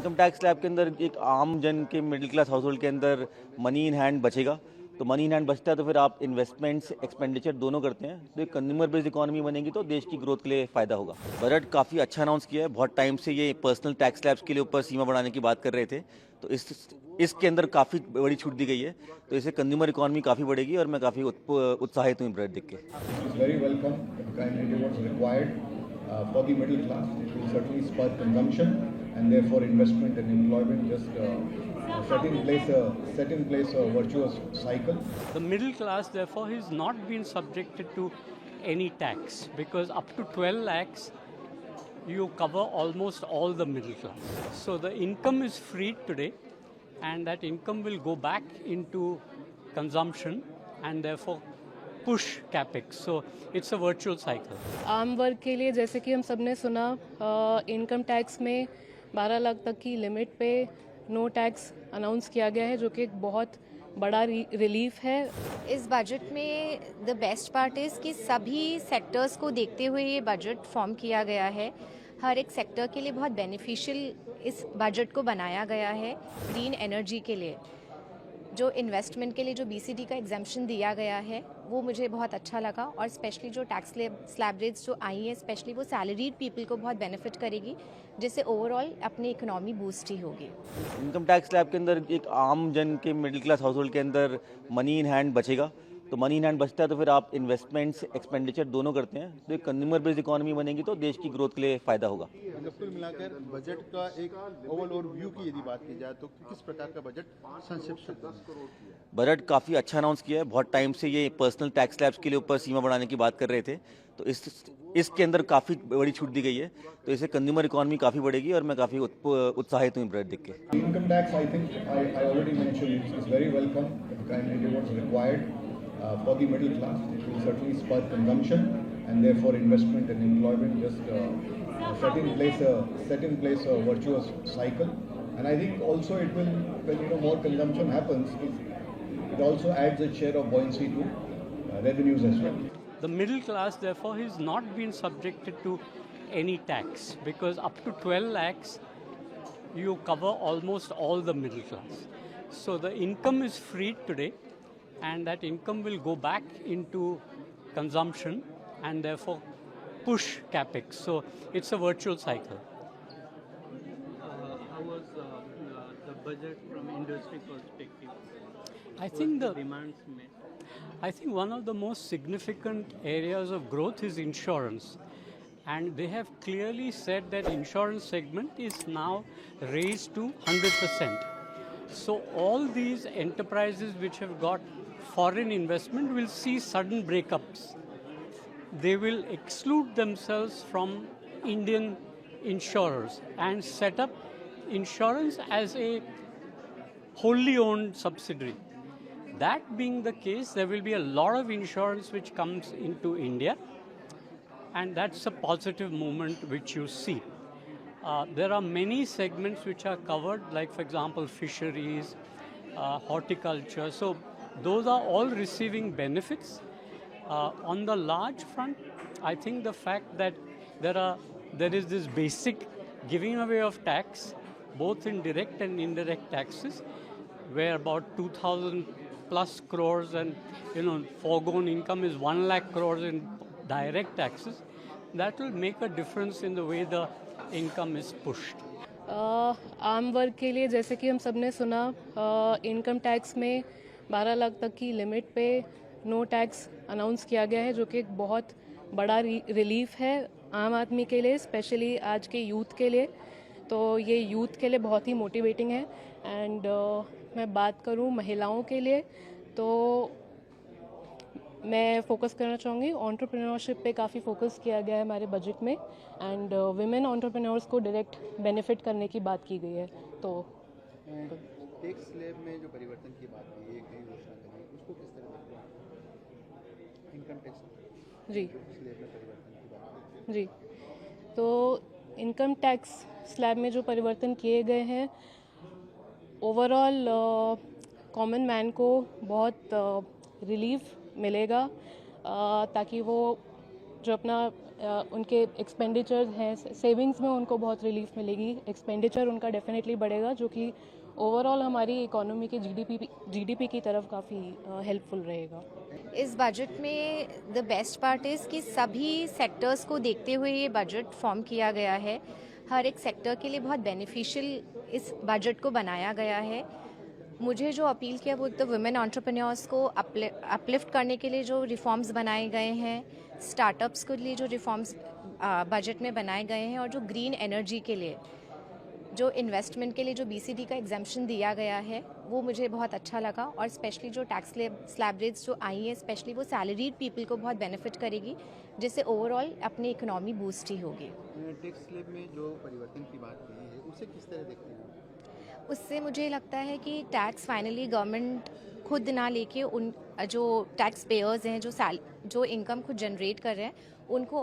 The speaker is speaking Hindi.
इनकम टैक्स स्लैब के अंदर एक आम जन के मिडिल क्लास हाउस होल्ड के अंदर मनी इन हैंड बचेगा। तो मनी इन हैंड बचता है तो फिर आप इन्वेस्टमेंट्स एक्सपेंडिचर दोनों करते हैं तो एक कंज्यूमर बेस्ड इकोनॉमी बनेगी तो देश की ग्रोथ के लिए फ़ायदा होगा। बजट काफ़ी अच्छा अनाउंस किया है। बहुत टाइम से ये पर्सनल टैक्स स्लैब्स के लिए ऊपर सीमा बढ़ाने की बात कर रहे थे, तो इसके अंदर काफ़ी बड़ी छूट दी गई है, तो इससे कंज्यूमर इकोनॉमी काफ़ी बढ़ेगी और मैं काफ़ी उत्साहित हूँ बजट देख के। It's very welcome and it was required for the middle class. It will certainly spur consumption and therefore investment and employment. Just set in place a virtuous cycle. The middle class, therefore, is not been subjected to any tax because up to 12 lakhs you cover almost all the middle class. So the income is freed today and that income will go back into consumption and therefore push capex. So it's a virtual cycle. आम वर्ग के लिए जैसे कि हम सब ने सुना, इनकम टैक्स में 12 लाख तक की लिमिट पे नो टैक्स अनाउंस किया गया है, जो कि एक बहुत बड़ा रिलीफ है। इस बजट में द बेस्ट पार्ट इज़ कि सभी सेक्टर्स को देखते हुए ये बजट फॉर्म किया गया है। हर एक सेक्टर के लिए बहुत बेनिफिशियल इस बजट को बनाया गया है। ग्रीन एनर्जी के लिए जो इन्वेस्टमेंट के लिए जो बीसीडी का एग्जाम्पशन दिया गया है वो मुझे बहुत अच्छा लगा, और स्पेशली जो टैक्स स्लैब रेट्स जो आई हैं स्पेशली वो सैलरीड पीपल को बहुत बेनिफिट करेगी, जिससे ओवरऑल अपनी इकोनॉमी बूस्ट ही होगी। इनकम टैक्स स्लैब के अंदर एक आम जन के मिडिल क्लास हाउस होल्ड के अंदर मनी इन हैंड बचेगा। तो मनी इन हैंड बचता है तो फिर आप इन्वेस्टमेंट्स एक्सपेंडिचर दोनों करते हैं तो एक कंज्यूमर बेस्ड इकोनॉमी बनेगी तो देश की ग्रोथ के लिए फ़ायदा होगा। कुल मिलाकर बजट का एक ओवरऑल व्यू की यदि बात की जाए तो किस प्रकार का बजट संक्षिप्त शब्दों में? बजट काफ़ी अच्छा अनाउंस किया है। बहुत टाइम से ये पर्सनल टैक्स स्लैब्स के लिए ऊपर सीमा बढ़ाने की बात कर रहे थे, तो इसके अंदर काफ़ी बड़ी छूट दी गई है, तो इससे कंज्यूमर इकोनॉमी काफ़ी बढ़ेगी और मैं काफ़ी उत्साहित हूँ बजट देख के। Income tax, I think I already mentioned, is very welcome and it was required for the middle class. It will certainly spur consumption and therefore investment and employment. Just set in place a virtuous cycle, and I think also it will, when more consumption happens, it also adds a share of buoyancy to revenues as well. The middle class, therefore, is not been subjected to any tax because up to 12 lakhs you cover almost all the middle class. So the income is freed today and that income will go back into consumption and therefore push capex. So it's a virtual cycle. How was the budget from industry perspective? I think the demands met. I think one of the most significant areas of growth is insurance, and they have clearly said that insurance segment is now raised to 100%. So all these enterprises which have got foreign investment will see sudden breakups. They will exclude themselves from Indian insurers and set up insurance as a wholly owned subsidiary. That being the case, there will be a lot of insurance which comes into India, and that's a positive movement which you see. There are many segments which are covered, like for example fisheries, horticulture, so those are all receiving benefits. On the large front, I think the fact that there is this basic giving away of tax, both in direct and indirect taxes, where about 2,000 plus crores and foregone income is 1 lakh crores in direct taxes, that will make a difference in the way the income is pushed. आम वर्ग के लिए जैसे कि हम सब ने सुना, इनकम टैक्स में 12 लाख तक की लिमिट पे नो टैक्स अनाउंस किया गया है, जो कि एक बहुत बड़ा रिलीफ है आम आदमी के लिए, स्पेशली आज के यूथ के लिए। तो ये यूथ के लिए बहुत ही मोटिवेटिंग है। एंड मैं बात करूँ महिलाओं के लिए, तो मैं फोकस करना चाहूँगी एंटरप्रेन्योरशिप पे। काफ़ी फोकस किया गया है हमारे बजट में, एंड विमेन एंटरप्रेन्योर्स को डायरेक्ट बेनिफिट करने की बात की गई है। तो टैक्स स्लैब में जो परिवर्तन की बात की, एक नई घोषणा करी, उसको किस तरह देखते हैं? इनकम टैक्स जी स्लैब में परिवर्तन की बात की। जी, तो इनकम टैक्स स्लैब में जो परिवर्तन किए गए हैं, ओवरऑल कॉमन मैन को बहुत रिलीफ मिलेगा, ताकि वो जो अपना उनके एक्सपेंडिचर हैं, सेविंग्स में उनको बहुत रिलीफ मिलेगी, एक्सपेंडिचर उनका डेफिनेटली बढ़ेगा, जो कि ओवरऑल हमारी इकोनॉमी के जीडीपी की तरफ काफ़ी हेल्पफुल रहेगा। इस बजट में द बेस्ट पार्ट इज़ कि सभी सेक्टर्स को देखते हुए ये बजट फॉर्म किया गया है। हर एक सेक्टर के लिए बहुत बेनिफिशियल इस बजट को बनाया गया है। मुझे जो अपील किया वो एक तो वुमेन एंटरप्रेन्योर्स को अपलिफ्ट करने के लिए जो रिफॉर्म्स बनाए गए हैं, स्टार्टअप्स के लिए जो रिफॉर्म्स बजट में बनाए गए हैं, और जो ग्रीन एनर्जी के लिए जो इन्वेस्टमेंट के लिए जो बीसीडी का एग्जाम्पशन दिया गया है, वो मुझे बहुत अच्छा लगा। और स्पेशली जो टैक्स स्लैब रेट्स जो आई हैं, स्पेशली वो सैलरीड पीपल को बहुत बेनिफिट करेगी, जिससे ओवरऑल अपनी इकोनॉमी बूस्ट ही होगी। टैक्स स्लैब में जो परिवर्तन की बात की है उसे किस तरह देखते हैं? उससे मुझे लगता है कि टैक्स फाइनली गवर्नमेंट खुद ना लेके उन जो टैक्स पेयर्स हैं, जो इनकम खुद जनरेट कर रहे हैं, उनको और